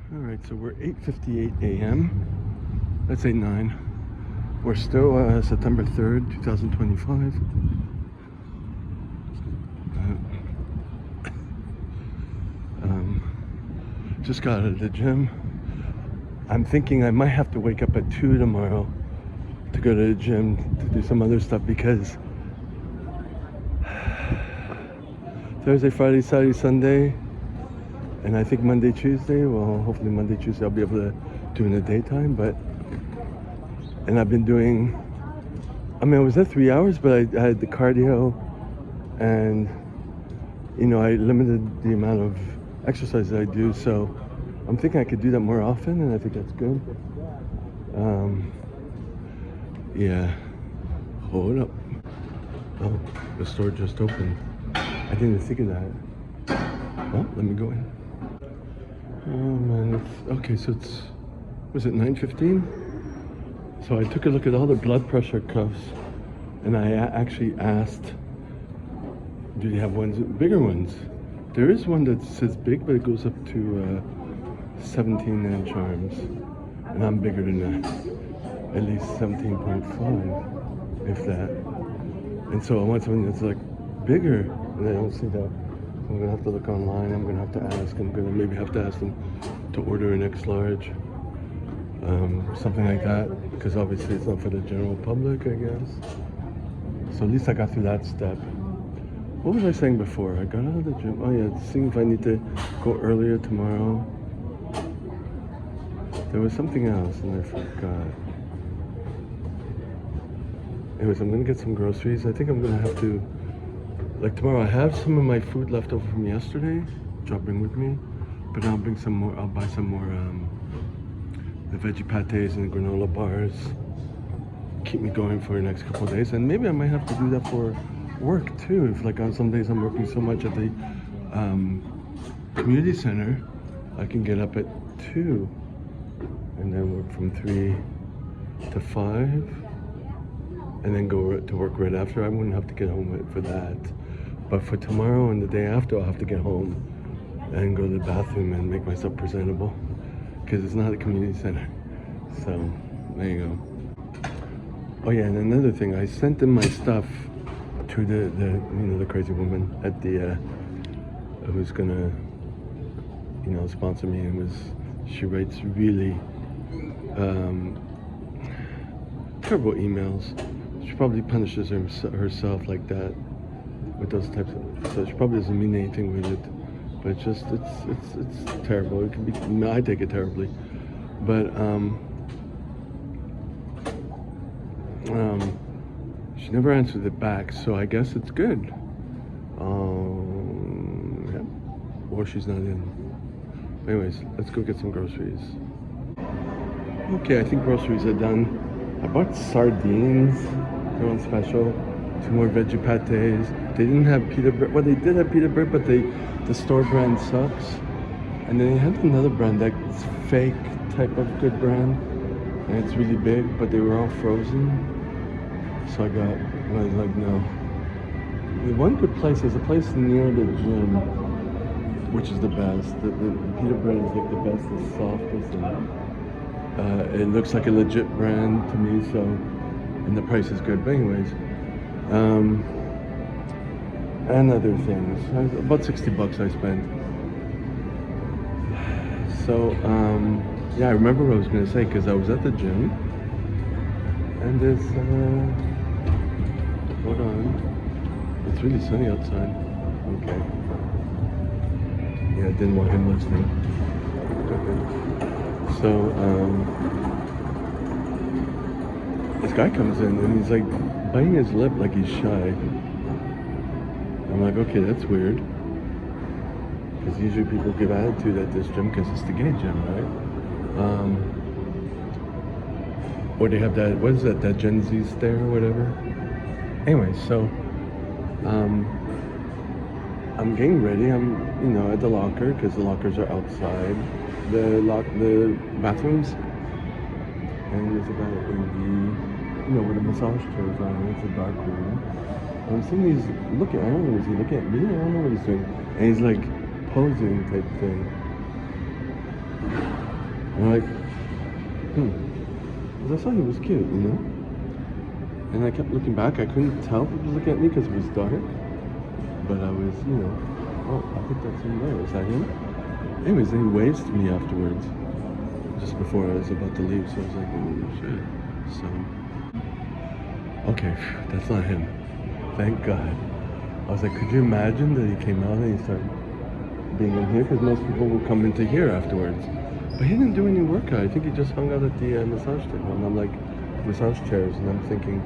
All right, so we're 8:58 a.m. Let's say 9. We're still September 3rd, 2025. Just got out of the gym. I'm thinking I might have to wake up at 2 tomorrow to go to the gym to do some other stuff because Thursday, Friday, Saturday, Sunday, and I think Monday, Tuesday, well, hopefully Monday, Tuesday I'll be able to do in the daytime, and I've been doing, I was there 3 hours, but I had the cardio and, I limited the amount of exercise that I do, so I'm thinking I could do that more often, and I think that's good. Yeah, hold up. Oh, the store just opened. I didn't even think of that. Oh, let me go in. Oh man, okay, so was it 9:15? So I took a look at all the blood pressure cuffs, and I actually asked, do they have bigger ones? There is one that says big, but it goes up to 17-inch arms, and I'm bigger than that, at least 17.5, if that. And so I want something that's like bigger, and I don't see that. So I'm gonna have to look online. I'm gonna have to ask. I'm gonna maybe have to ask them to order an X large, something like that, because obviously it's not for the general public, I guess. So at least I got through that step. What was I saying before? I got out of the gym. Oh yeah, seeing if I need to go earlier tomorrow. There was something else and I forgot. Anyways, I'm gonna get some groceries. I think I'm gonna have to, like tomorrow, I have some of my food left over from yesterday, which I'll bring with me, but I'll bring some more. I'll buy some more the veggie pates and the granola bars. Keep me going for the next couple of days, and maybe I might have to do that for work too. If like on some days I'm working so much at the community center, I can get up at 2 and then work from 3 to 5 and then go to work right after. I wouldn't have to get home for that, but for tomorrow and the day after I'll have to get home and go to the bathroom and make myself presentable because it's not a community center. So there you go. Oh yeah, and another thing, I sent in my stuff to the crazy woman at the who's gonna sponsor me, and she writes really terrible emails. She probably punishes herself like that with those types of, so she probably doesn't mean anything with it, but it's terrible. It can be, I take it terribly, but she never answered it back, so I guess it's good. Yeah. Or she's not in. Anyways, let's go get some groceries. Okay, I think groceries are done. I bought sardines. They're on special. 2 more veggie pates. They didn't have pita bread. Well, they did have pita bread, but the store brand sucks. And then they had another brand that's fake type of good brand, and it's really big, but they were all frozen. So I was like, no. The one good place is a place near the gym, which is the best. The pita bread is like the best, the softest, and it looks like a legit brand to me, so, and the price is good. But anyways, and other things. About $60 I spent. So, yeah, I remember what I was gonna say, because I was at the gym, and this, hold on. It's really sunny outside. Okay. Yeah, I didn't want him listening. So, this guy comes in and he's like biting his lip like he's shy. I'm like, okay, that's weird. Because usually people give attitude at this gym because it's the gay gym, right? Or they have that, what is that Gen Z stare or whatever? Anyway, so I'm getting ready. I'm, at the locker, because the lockers are outside the bathrooms, and there's a guy in the, with the massage chairs on. It's a dark room. And I'm seeing he's looking. I don't know, is he looking at me? I don't know what he's doing. And he's like posing type thing. And I'm like, 'Cause I saw he was cute, you know? And I kept looking back. I couldn't tell if he was looking at me because it was dark. But I was, you know, oh, I think that's him there. Is that him? Anyways, then he waves to me afterwards. Just before I was about to leave. So I was like, oh, shit. So, okay, that's not him. Thank God. I was like, could you imagine that he came out and he started being in here? Because most people will come into here afterwards. But he didn't do any workout. I think he just hung out at the massage table. And I'm like, massage chairs. And I'm thinking,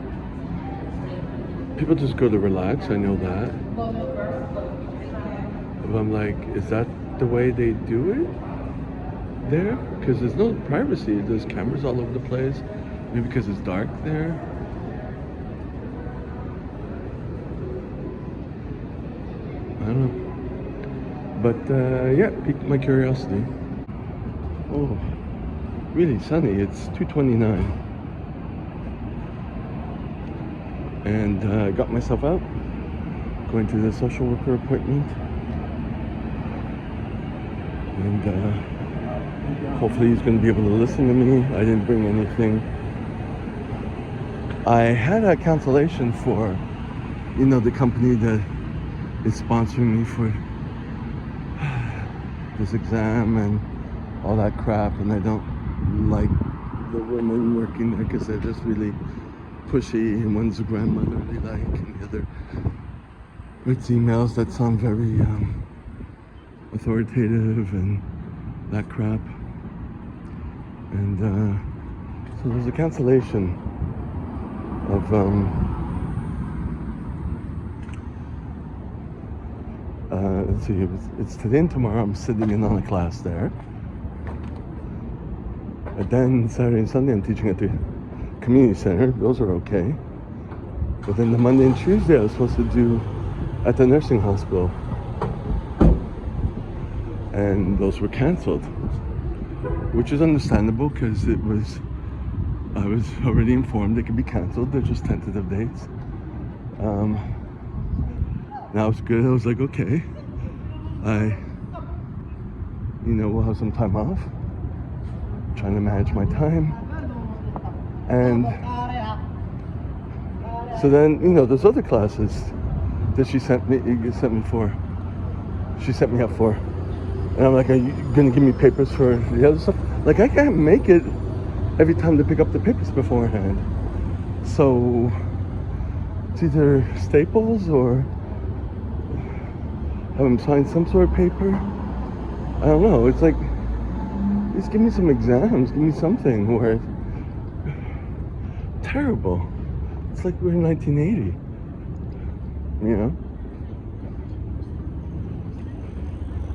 people just go to relax. I know that. But I'm like, is that the way they do it there? Because there's no privacy. There's cameras all over the place. Maybe because it's dark there. I don't know. But yeah, piqued my curiosity. Oh, really sunny. It's 2:29. And I got myself out, going to the social worker appointment. And hopefully he's going to be able to listen to me. I didn't bring anything. I had a cancellation for, you know, the company that is sponsoring me for this exam and all that crap, and I don't like the women working there because they're just really pushy, and one's a grandmotherly like, and the other writes emails that sound very authoritative and that crap. And so there's a cancellation of let's see, it's today and tomorrow. I'm sitting in on a class there. And then Saturday and Sunday I'm teaching at the community center. Those are okay. But then the Monday and Tuesday I was supposed to do at the nursing hospital. And those were canceled. Which is understandable because I was already informed they could be canceled. They're just tentative dates. Now it's good. I was like, okay. We'll have some time off. Trying to manage my time. And so then, there's other classes that she sent me up for. And I'm like, are you gonna give me papers for the other stuff? Like, I can't make it every time to pick up the papers beforehand. So it's either Staples or have them sign some sort of paper. I don't know. It's like, just give me some exams, give me something where it's terrible. It's like we're in 1980,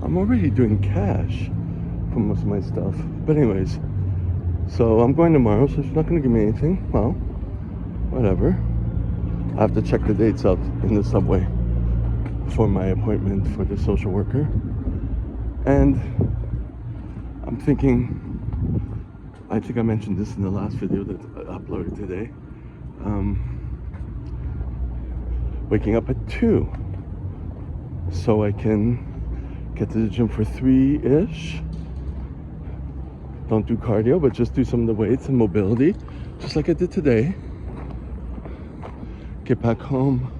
I'm already doing cash for most of my stuff. But anyways, so I'm going tomorrow, so she's not going to give me anything. Well, whatever. I have to check the dates out in the subway for my appointment for the social worker. And I'm thinking, I think I mentioned this in the last video that I uploaded today. Waking up at 2 so I can get to the gym for 3-ish. Don't do cardio, but just do some of the weights and mobility, just like I did today. Get back home.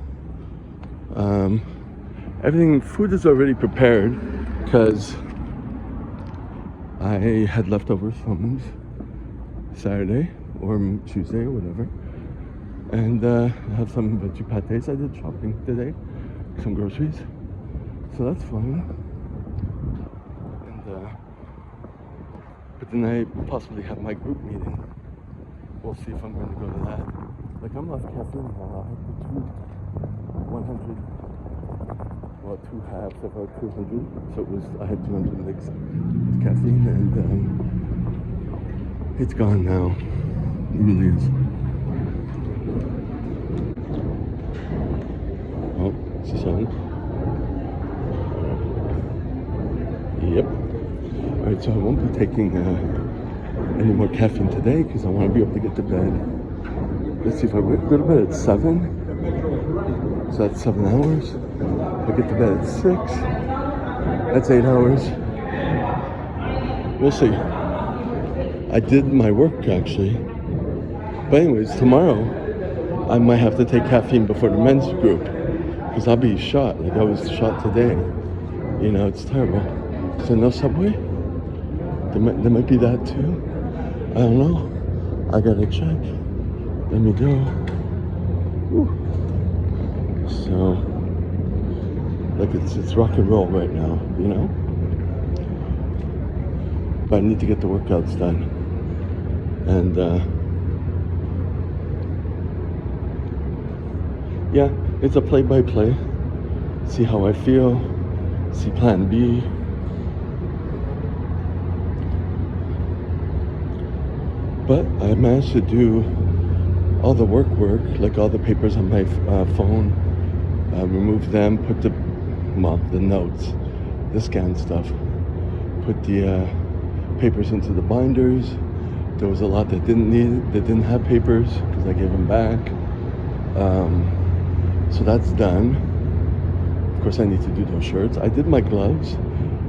Food is already prepared because I had leftovers from Saturday or Tuesday or whatever. And I have some veggie pâtés. I did shopping today, some groceries. So that's fun. But then I possibly have my group meeting. We'll see if I'm going to go to that. Like, I'm off caffeine now. I had the 2 halves of our 200. So I had 200 mg of caffeine, and it's gone now. It really is. Oh, is this on? Yep. Alright, so I won't be taking any more caffeine today because I want to be able to get to bed. Let's see, if I go to bed at 7, so that's 7 hours. If I get to bed at 6, that's 8 hours. We'll see. I did my work actually. But anyways, tomorrow I might have to take caffeine before the men's group because I'll be shot. Like I was shot today. You know, it's terrible. So no Subway? There might be that too. I don't know. I gotta check. Let me go. Whew. So, like it's rock and roll right now, you know? But I need to get the workouts done. And yeah, it's a play-by-play. See how I feel. See plan B. But I managed to do all the work, like all the papers on my phone, remove them, put the notes, the scan stuff, put the papers into the binders. There was a lot that didn't have papers because I gave them back. So that's done. Of course, I need to do those shirts. I did my gloves,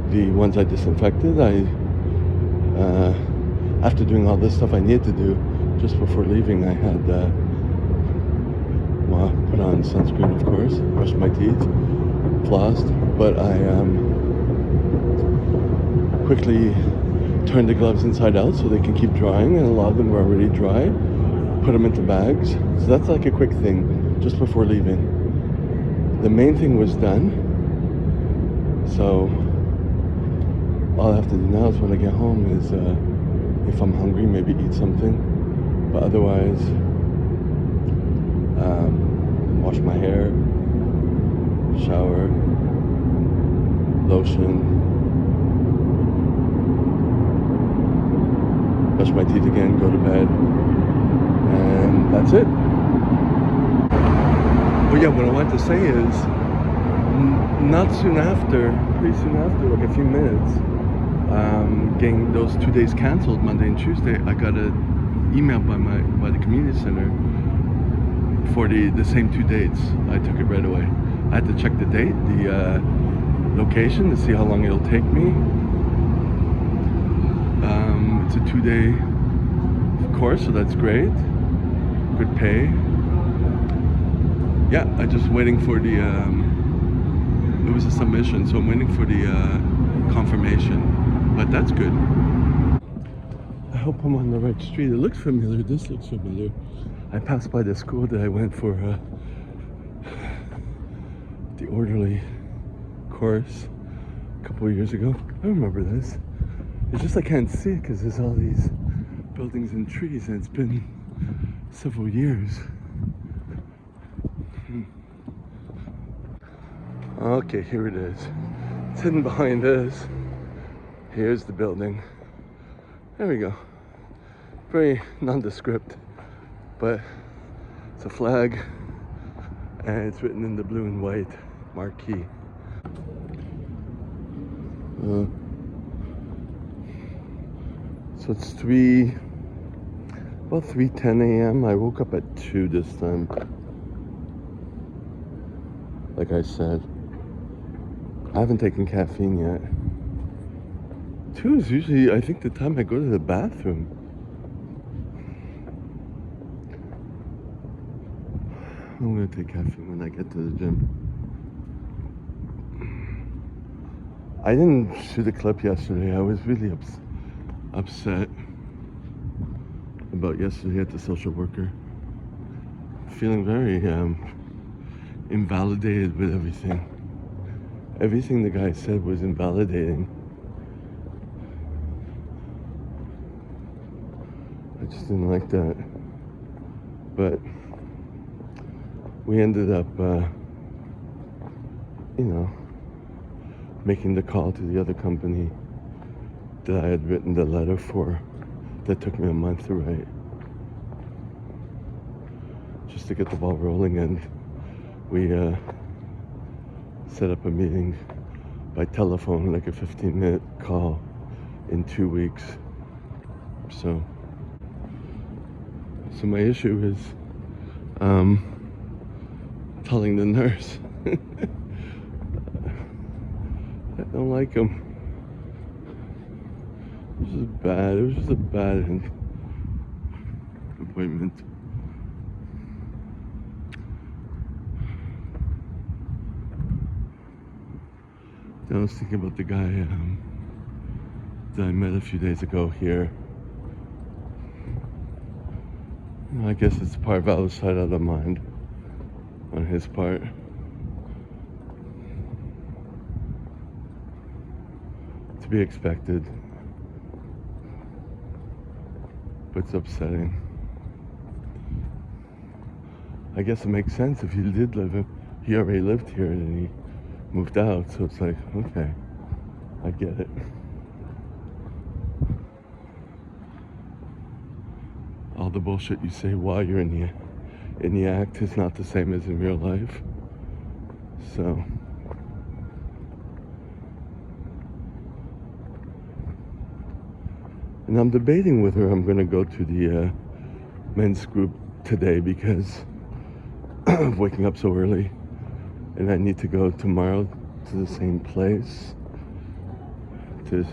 the ones I disinfected. After doing all this stuff I needed to do, just before leaving, I had put on sunscreen, of course, brushed my teeth, flossed, but I quickly turned the gloves inside out so they can keep drying, and a lot of them were already dry. Put them into bags. So that's like a quick thing, just before leaving. The main thing was done, so all I have to do now is when I get home is, if I'm hungry, maybe eat something, but otherwise, wash my hair, shower, lotion, brush my teeth again, go to bed, and that's it. But yeah, what I want to say is, not soon after, pretty soon after, like a few minutes, getting those 2 days canceled, Monday and Tuesday, I got an email by the community center for the same 2 dates. I took it right away. I had to check the date, the location, to see how long it'll take me. It's a 2-day course, so that's great. Good pay. Yeah, I'm just waiting for the, it was a submission, so I'm waiting for the confirmation, but that's good. I hope I'm on the right street. It looks familiar, this looks familiar. I passed by the school that I went for the orderly course a couple of years ago. I remember this. It's just I can't see it because there's all these buildings and trees, and it's been several years. Okay, here it is. It's hidden behind this. Here's the building. There we go. Very nondescript, but it's a flag, and it's written in the blue and white marquee. So it's about 3:10 a.m. I woke up at 2 this time. Like I said, I haven't taken caffeine yet. 2 is usually, I think, the time I go to the bathroom. I'm gonna take caffeine when I get to the gym. I didn't shoot a clip yesterday. I was really upset about yesterday at the social worker. Feeling very invalidated with everything. Everything the guy said was invalidating. I just didn't like that. But we ended up, making the call to the other company that I had written the letter for, that took me a month to write, just to get the ball rolling. And we set up a meeting by telephone, like a 15-minute call, in 2 weeks. So my issue is telling the nurse. I don't like him. was just bad. It was just a bad appointment. Then I was thinking about the guy that I met a few days ago here. I guess it's part of out of sight, out of mind on his part. To be expected. But it's upsetting. I guess it makes sense if he did live in, he already lived here and he moved out, so it's like, okay, I get it. All the bullshit you say while you're in the act is not the same as in real life. So and I'm debating whether I'm gonna go to the men's group today because of waking up so early, and I need to go tomorrow to the same place to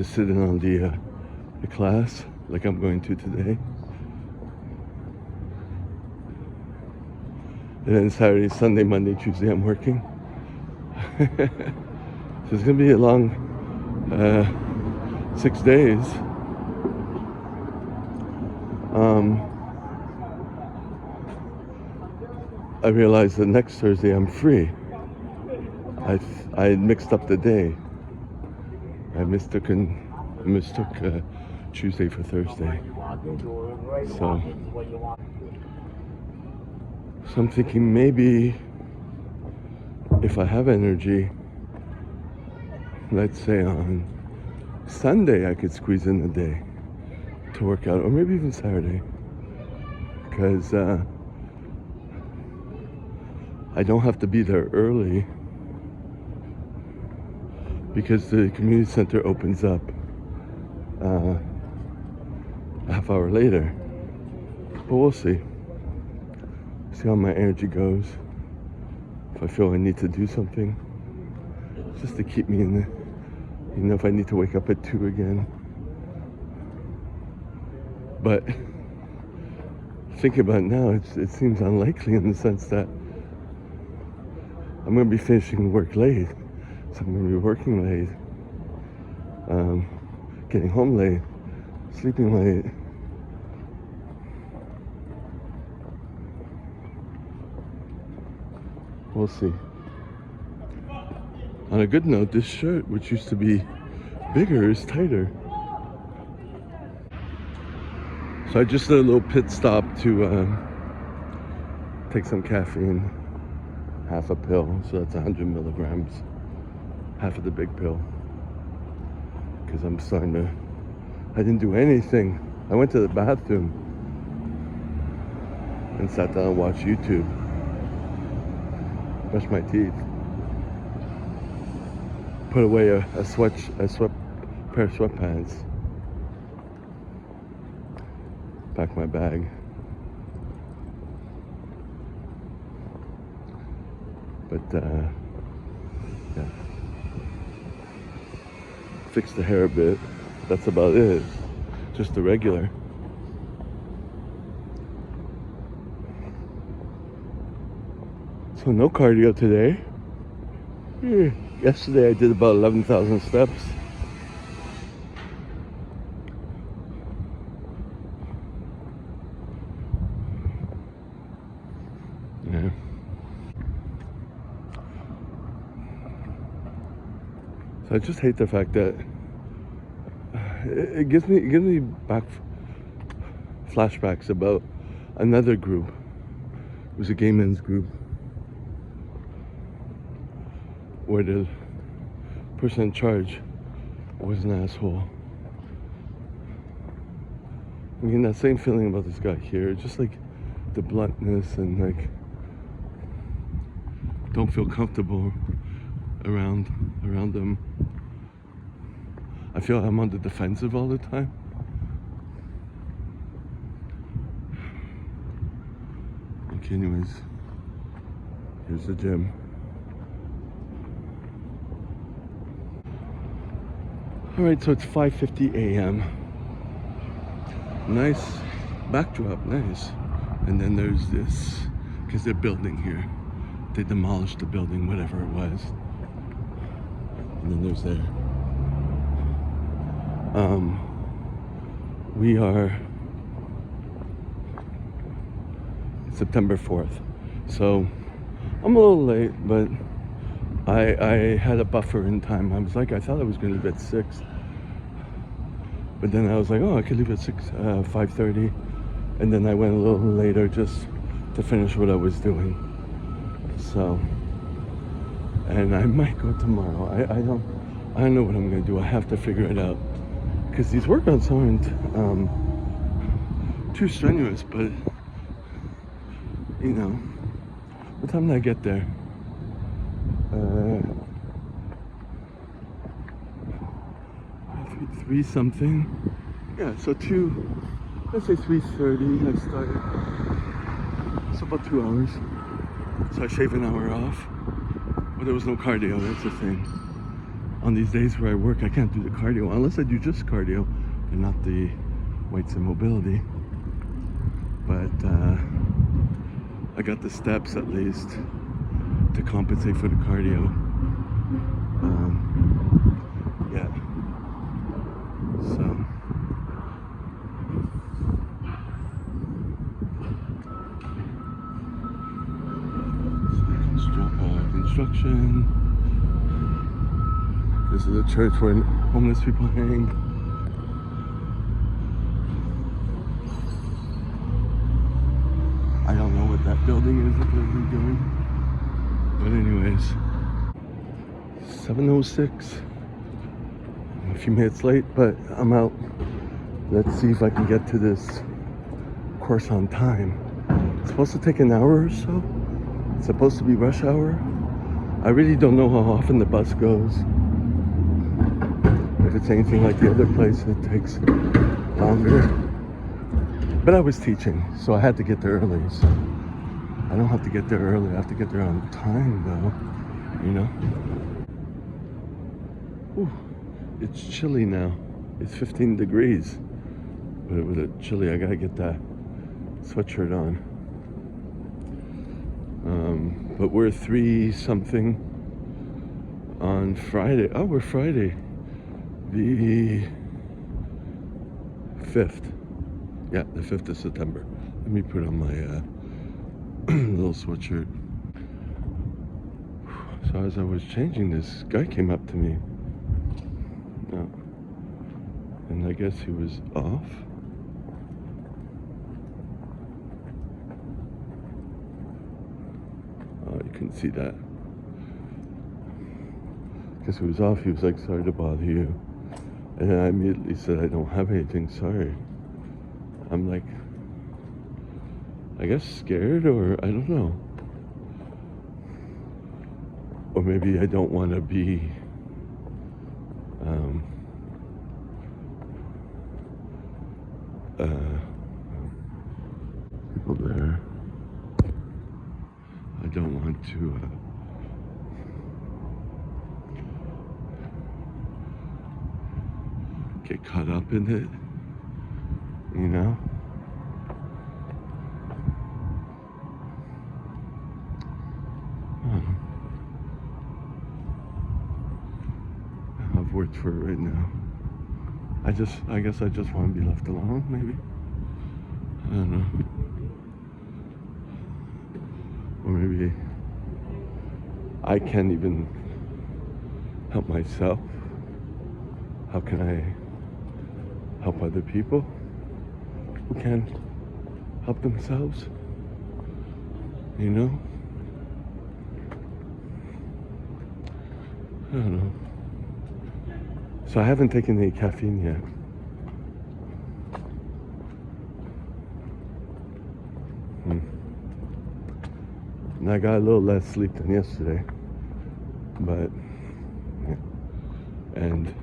sit in on the class like I'm going to today. And then Saturday, Sunday, Monday, Tuesday, I'm working. So it's gonna be a long 6 days. I realized that next Thursday I'm free. I mixed up the day. I mistook Tuesday for Thursday. So I'm thinking maybe if I have energy, let's say on Sunday I could squeeze in a day to work out, or maybe even Saturday, because I don't have to be there early because the community center opens up a half hour later. But we'll see how my energy goes. If I feel I need to do something just to keep me in the, if I need to wake up at 2 again. But thinking about it now, it seems unlikely in the sense that I'm going to be finishing work late, so I'm going to be working late, getting home late, sleeping late. We'll see. On a good note, this shirt, which used to be bigger, is tighter. So I just did a little pit stop to take some caffeine, half a pill, so that's 100 milligrams, half of the big pill. Because I'm starting to, I didn't do anything. I went to the bathroom and sat down and watched YouTube. Brushed my teeth. Put away a pair of sweatpants. Pack my bag. But yeah. Fix the hair a bit. That's about it. Just the regular. So no cardio today. Yesterday I did about 11,000 steps. Yeah. So I just hate the fact that it gives me back flashbacks about another group. It was a gay men's group where the person in charge was an asshole. I mean, that same feeling about this guy here, just like the bluntness and like don't feel comfortable around them. I feel I'm on the defensive all the time. Okay, anyways, here's the gym. All right, so it's 5:50 a.m. Nice backdrop, nice. And then there's this, because they're building here. They demolished the building, whatever it was. And then there's there. We are September 4th. So I'm a little late, but I had a buffer in time. I thought I was going to leave at 6. But then I was like, oh, I could leave at 5:30. And then I went a little later just to finish what I was doing. So, and I might go tomorrow. I don't know what I'm going to do. I have to figure it out. Because these workouts aren't too strenuous, but, you know, what time did I get there? 3 something. Yeah, so let's say 3:30 I started. It's about 2 hours. So I shave an hour off. But there was no cardio, that's the thing. On these days where I work, I can't do the cardio unless I do just cardio and not the weights and mobility. But I got the steps at least to compensate for the cardio. Yeah. So construction. This is a church where homeless people hang. I don't know what that building is that they're redoing. But anyways, 7:06. I'm a few minutes late, but I'm out. Let's see if I can get to this course on time. It's supposed to take an hour or so. It's supposed to be rush hour. I really don't know how often the bus goes. If it's anything like the other place, it takes longer. But I was teaching, so I had to get there early. So I don't have to get there early. I have to get there on time, though. You know? Ooh, it's chilly now. It's 15 degrees. But with it chilly, I gotta get that sweatshirt on. But we're 3 something on Friday. Oh, we're Friday. The 5th. Yeah, the 5th of September. Let me put on my little sweatshirt. So as I was changing, this guy came up to me. And I guess he was off. Oh, you couldn't see that. Guess he was off. He was like, sorry to bother you. And I immediately said, I don't have anything, sorry. I'm like, I guess scared, or I don't know. Or maybe I don't want to be people there. I don't want to get caught up in it, you know? I've worked for it right now. I guess I just want to be left alone, maybe. I don't know. Or maybe I can't even help myself. How can I help other people who can't help themselves? You know? I don't know. So I haven't taken any caffeine yet. And I got a little less sleep than yesterday. But, yeah. And,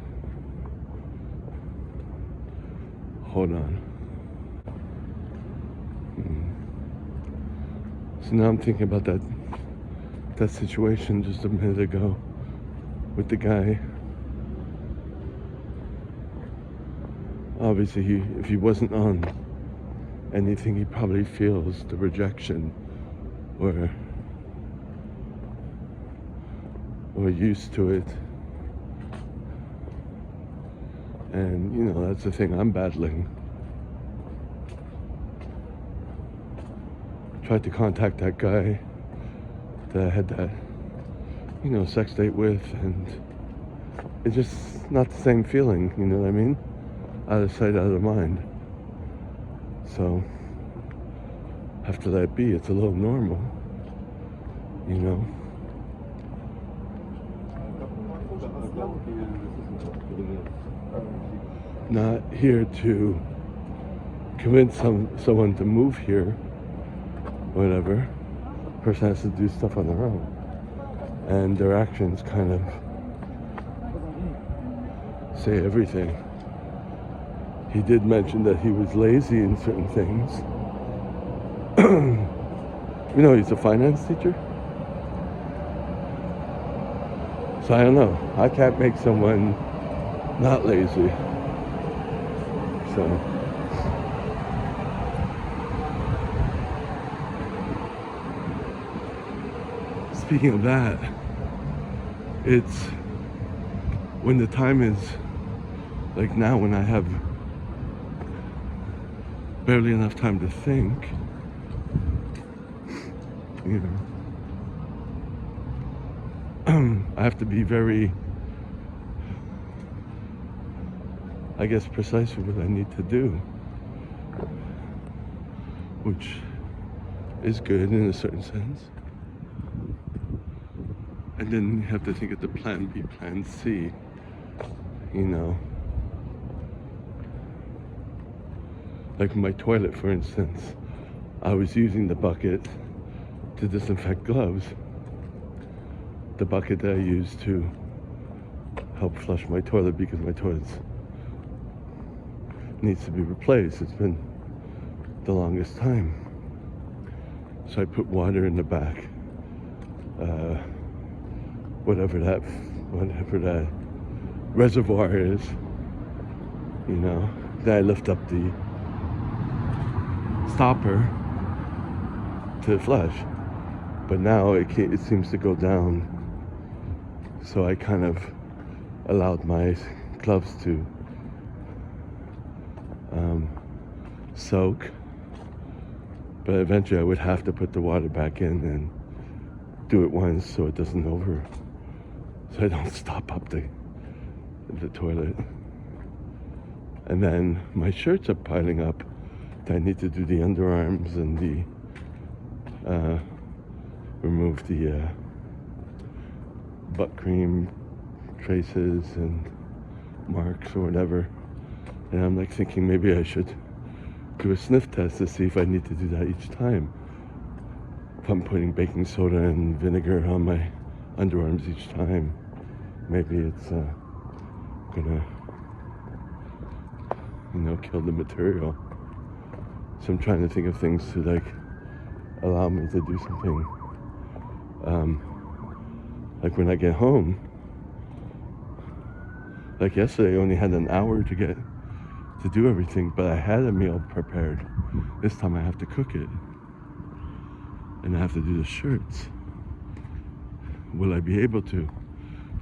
hold on. So now I'm thinking about that situation just a minute ago with the guy Obviously, if he wasn't on anything, he probably feels the rejection or used to it. And, you know, that's the thing I'm battling. Tried to contact that guy that I had that, you know, sex date with, and it's just not the same feeling, you know what I mean? Out of sight, out of mind. So, have to let it be. It's a little normal, you know? Not here to convince someone to move here, whatever. Person has to do stuff on their own. And their actions kind of say everything. He did mention that he was lazy in certain things. You know, he's a finance teacher. So I don't know. I can't make someone not lazy. So speaking of that, it's when the time is like now, when I have barely enough time to think, you know, I have to be very, I guess, precise with what I need to do, which is good in a certain sense. And then you have to think of the plan B, plan C, you know. Like my toilet, for instance, I was using the bucket to disinfect gloves. The bucket that I used to help flush my toilet because my toilet needs to be replaced. It's been the longest time. So I put water in the back. Whatever that reservoir is, you know. Then I lift up the stopper to flush, but now it seems to go down. So I kind of allowed my gloves to soak, but eventually I would have to put the water back in and do it once so it doesn't so I don't stop up the toilet. And then my shirts are piling up. I need to do the underarms and remove the butt cream traces and marks or whatever. And I'm like thinking maybe I should do a sniff test to see if I need to do that each time. If I'm putting baking soda and vinegar on my underarms each time, maybe it's gonna, you know, kill the material. So I'm trying to think of things to like allow me to do something. Like when I get home, like yesterday I only had an hour to do everything, but I had a meal prepared. This time I have to cook it. And I have to do the shirts. Will I be able to?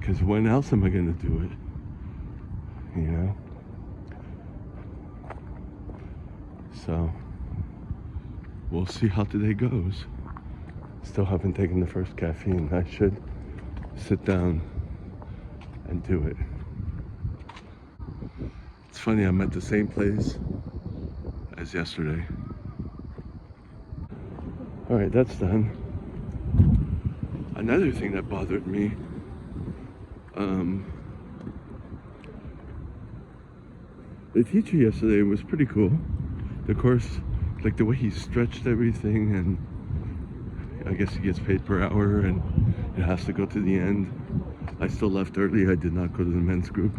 Because when else am I going to do it? You know? So, we'll see how today goes. Still haven't taken the first caffeine. I should sit down and do it. It's funny, I'm at the same place as yesterday. All right, that's done. Another thing that bothered me, the teacher yesterday was pretty cool. The course, like the way he stretched everything, and I guess he gets paid per hour and it has to go to the end. I still left early. I did not go to the men's group.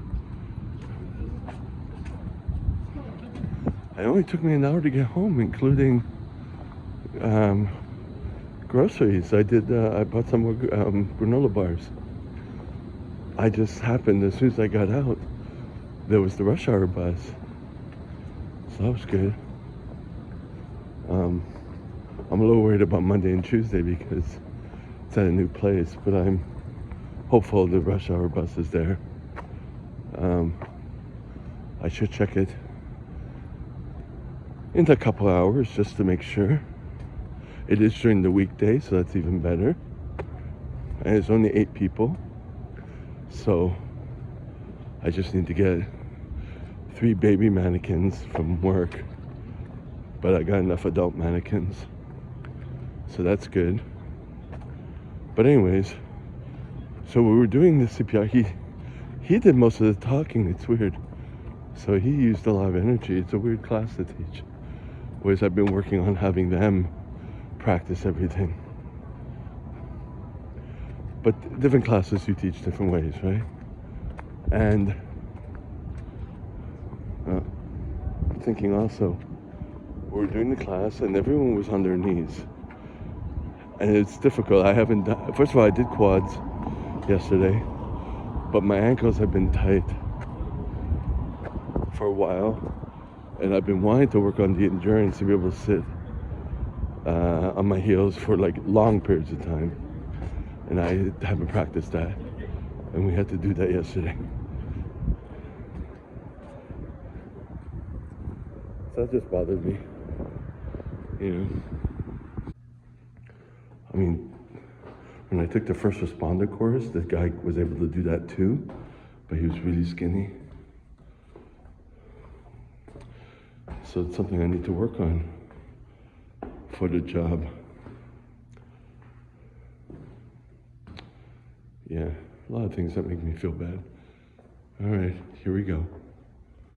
It only took me an hour to get home, including groceries. I bought some more granola bars. I just happened, as soon as I got out, there was the rush hour bus. So that was good. I'm a little worried about Monday and Tuesday because it's at a new place, but I'm hopeful the rush hour bus is there. I should check it in a couple hours just to make sure. It is during the weekday, so that's even better. And it's only 8 people, so I just need to get 3 baby mannequins from work, but I got enough adult mannequins, so that's good. But anyways, so we were doing the CPR. He did most of the talking. It's weird. So he used a lot of energy. It's a weird class to teach. Whereas I've been working on having them practice everything. But different classes you teach different ways, right? And thinking also, we were doing the class and everyone was on their knees. And it's difficult. I haven't done, first of all, I did quads yesterday, but my ankles have been tight for a while. And I've been wanting to work on the endurance to be able to sit on my heels for like long periods of time. And I haven't practiced that. And we had to do that yesterday. So that just bothered me. You know. I mean, when I took the first responder course, the guy was able to do that too, but he was really skinny. So it's something I need to work on for the job. Yeah, a lot of things that make me feel bad. All right, here we go.